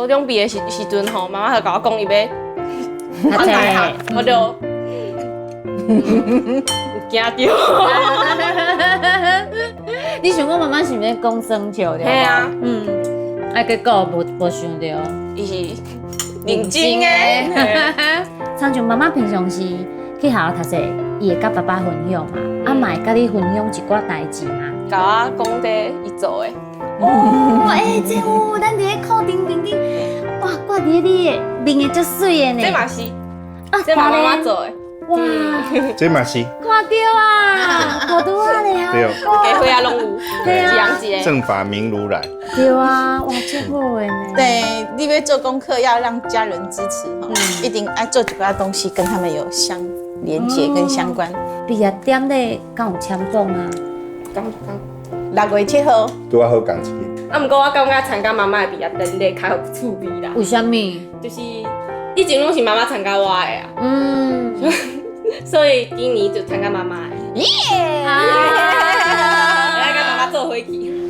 高中毕业时阵吼，妈妈就甲我讲伊要读大学，我就有惊到。你想讲妈妈是毋是讲生笑的？嘿啊，结果无想到，伊是认真的。亲像妈妈平常时去学校读册，伊会甲爸爸分享嘛，嘛会甲你分享一寡代志嘛。甲我讲这伊做的，这有咱伫咧课顶顶顶，哇，挂伫你的面会足水的呢。这嘛是，这嘛妈妈做的。哇，这嘛是看到啊，好多啊咧，对哦，家伙啊拢有，对啊一样一个。正法明如来。对啊，哇，足好的呢。对，你要做功课要让家人支持哈，一定爱做几个东西跟他们有相连接跟相关。毕业典礼敢有签中啊？刚6月7号，拄啊好讲一个，啊，毋过我感觉参加妈妈的毕业典礼较有趣味啦，为什么？就是以前拢是妈妈参加我的啊，所以今年就参加妈妈的。啊，